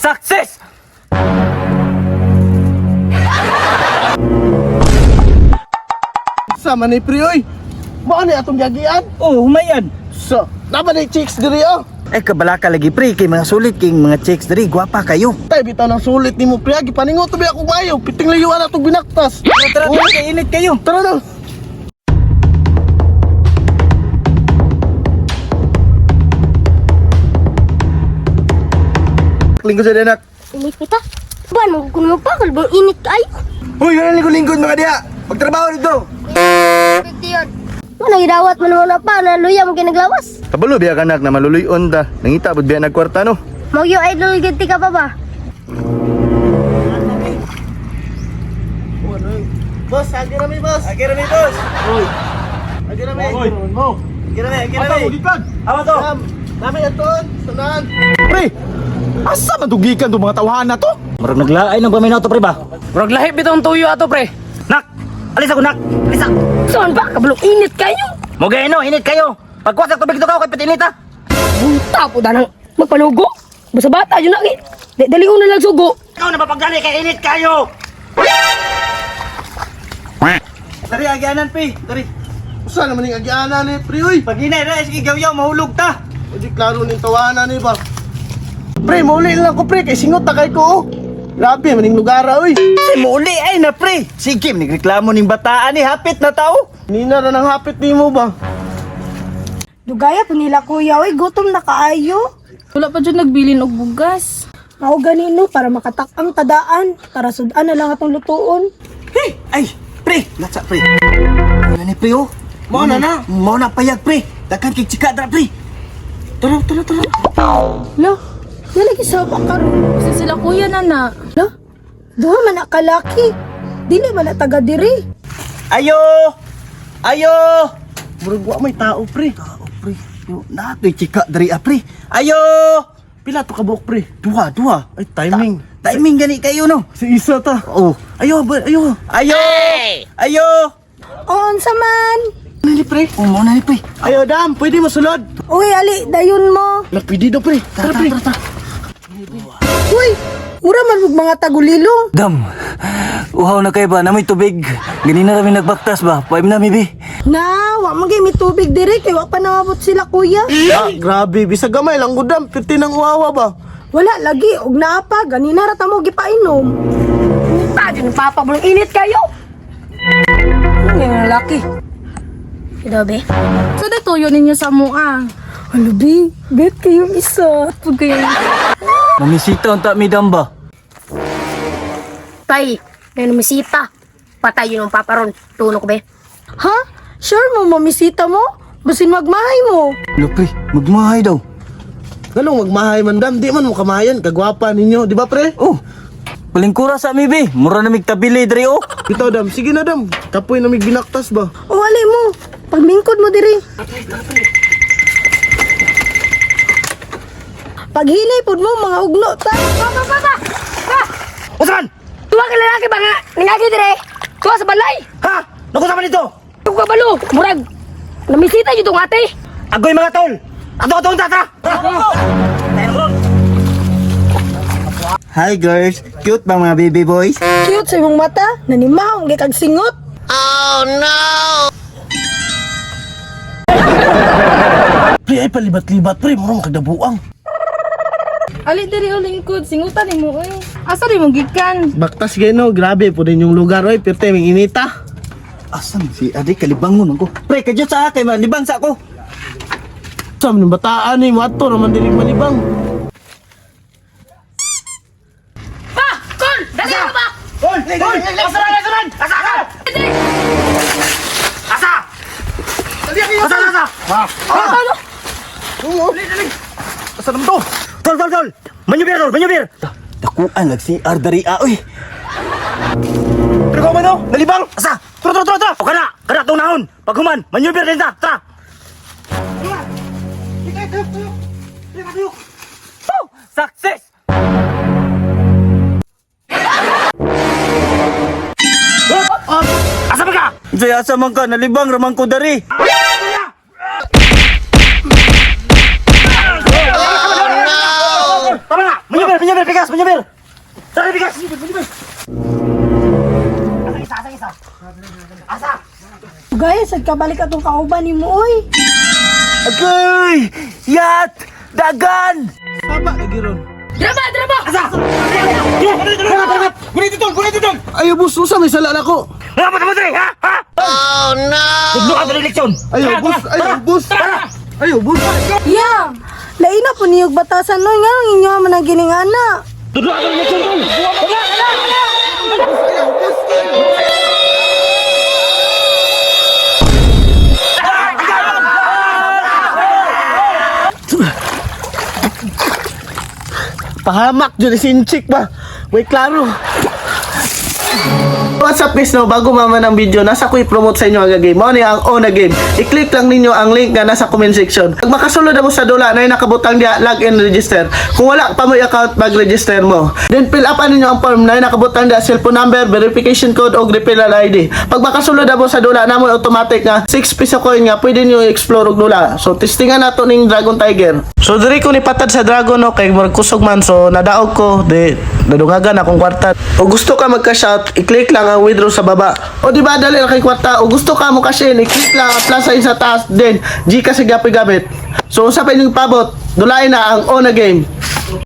Success! Sama ni pre oy. Mao ni atong gagian. Oh, humayan. So, dapat ni chicks diri oh. Kabala ka lagi pre, kay mga sulit kay mga chicks diri, gwapa kayo. Tay bitaw nang sulit nimo pre, agi paningot bi ako mayo. Piting layuan atong binaktas. Tara, kay init kayo. Tara na. Lingkod sa anak. Init kita. Ba, nagkukuno pa. Kalbang init ay. Uy, ganun lingkod mga diya. Pagtrabaho dito. Ano, gidawat mo naman na pa. Naluya mo kinaglawas. Kabalo biya kanak na maluluyon ta. Nangita pud biya nagkwarta no. Mau yung idol ganti ka pa ba? Boss, agi na mi boss. Agi rami boss. Oy. Agi na mi. Oy. Mo. Agi rami. Ato, gikag. Awa to. Nami aton, sunan. Pre. Asa man dugikan to mga tawhana to? Murag naglaay ng paminaw to pre ba? Murag lahip bitong tuyo ato pre. Nak, alis ako nak. Alis ako. Saan ba? Kabalong init kayo. Mugay no, init kayo. Pagkuha sa tubig to ka kay pitinit ha. Bunta po da nang magpalugo. Basta bata yun na. Dali una lang sugo. Ikaw na mapagali kay init kayo. Dari agyanan pe, dari. Usa naman ning agiana ni pre oy. Pag inay na sige gawyaw mahulog ta. Di klaro ning tawanan ni ba. Pre, mauli lang ko pre kay singot ta kay ko. Oh. Grabe maning lugar oy. Si muli ay na pre. Sige, nagreklamo ning bataan ni hapit na tao. Nina ra nang hapit nimo ba? Dugaya po nila kuya, oy, gutom na kaayo. Wala pa dyan nagbilin og bugas. Mao ganino para makatak-ang tadaan, para sudan na lang atong lutuon. Hey, ay, pre, latsa pre. Ano ni pre oh? Mo na. Mo na payag pre. Dakan kay chika dra pre. Tara. Lo, nalagi sa karon. Kasi sila kuya na. Lo, duha man na kalaki. Dili man na taga diri. Ayo! Murag wa may tao pre. Pre, natoy chika dri pre. Ayo! Pila to ka buok pre? Dua. Ay timing. Timing gani kayo no. Si isa ta. Oh, ayo. On sa man. Nani pre? Oh, mo na ni pre. Ayo dam, pwede mo sulod. Uy, ali, dayon mo. Napidi do pre. Tara pre. Uy, mura man ug mga tagulilong. Dam, uhaw na kayo ba? Namoy tubig. Ganina namin nagbaktas ba? Paim na, mibi. Na, wa man gyud may tubig diri kay wa pa nangabot sila kuya. Ah, grabe, bisa gamay lang gudam, piti nang uwawa ba? Wala lagi og naa pa ganina ra ta mo gipainom. Bunta dyan ng papa. Balong init kayo. Ano yung lalaki? Grabe. So, tuyo ninyo sa mua. Alubi, bet kayong isa. Pag kayo. Mamisita ang mi dam ba? Tay, may numisita. Patay yun ang papa ron. Tunog be. Ha? Sure mo mamisita mo? Basin magmahay mo. Lupre, magmahay daw. Galong magmahay man dam, di man mo kamayan, kagwapa ninyo, di ba pre? Oh, palingkura sa mibi. Mura na tabili diri oh. Bitaw dam, sige na dam. Kapoy na may binaktas ba? O wali mo. Pagmingkod mo diri. Paghilay pod mo mga uglo ta. Papa! Usaman! Tuwa ka lalaki ba nga? Ningagi dire. Tuwa sa balay. Ha? Naku sa dito. Tuwa ka balo. Murag. Namisita yun itong ate. Agoy mga tol. Ato tara. Hi girls, cute ba mga baby boys? Cute sa imong mata. Nanimahong gikag singot. Pre, ay palibat-libat pre, murong kagdabuang. Ali diri o lingkod. Singutan ni mo eh. Asa rin mong gikan? Baktas gano, grabe po din yung lugar oy, pirte may inita. Asan si adik kalibangon ako? Pre, kadyo sa akin, malibang sa ako. Sam ng bataan ni mato naman dinig malibang. Pa! Kon! Dali mo ba? Hoy! Asaran! Asa ka? Asa! Asa! Ano? Asa naman to? Tol! Manyubir! Dakuan nag-CR dari oy. Pero ko man no, nalibang. Asa? Tara. O kana tong nahon. Paghuman, manyubir din ta. Tara. Oh, success! Asa ba ka? Say asa man ka, nalibang ramang ko dari. Tama na! Manyubir! bigas, Manyubir! Tara bigas! Manyubir! Asa isa? Asa? Guys, nagkabalik atong kauban ni mo, oy. Agoy! Yat! Dagan! Baba, nagiron. Drama, drama! Asa! Gunit itong! Ayaw, boss, usa may sala na ko. Mga patamutre, ha? Ha? Oh no! Tudlo ka ng eleksyon! Ayaw, boss, ayaw, boss. Ayaw, boss. Yeah. Lain na po niyog batasan no nga ang inyo man ang giningana. Tudlo ka ng eleksyon, tol! Pahamak dyan sinchik ba? Wait, klaro. What's up guys, no? Bago mama ng video, nasa ko i-promote sa inyo ang game. Mo ni ang Ona Game. I-click lang ninyo ang link na nasa comment section. Pag makasulod na mo sa dula na yung nakabutang diya, login register. Kung wala pa mo yung account, mag-register mo. Then fill up ninyo ang form na yung nakabutang diya, cellphone number, verification code, o referral ID. Pag makasulod na mo sa dula na mo automatic nga 6 piso coin nga, pwede nyo i-explore og dula. So testingan nato ning Dragon Tiger. So diri ko ni patad sa Dragon no kay murag kusog man, so nadaog ko di nadungagan akong kwarta. O gusto ka mag-cash out, i-click lang ang withdraw sa baba. O di ba dali na kay kwarta. O gusto ka mo cash in, i-click lang ang plus sign sa taas, then G kasi gamit. So usapin yung pabot, dulain na ang Ona Game.